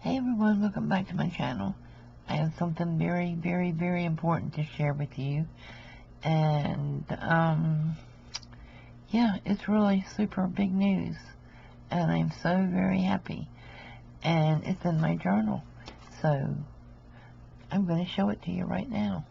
Hey everyone, welcome back to my channel. I have something very, very, very important to share with you. And, yeah, it's really super big news. And I'm so very happy. And it's in my journal. So, I'm going to show it to you right now.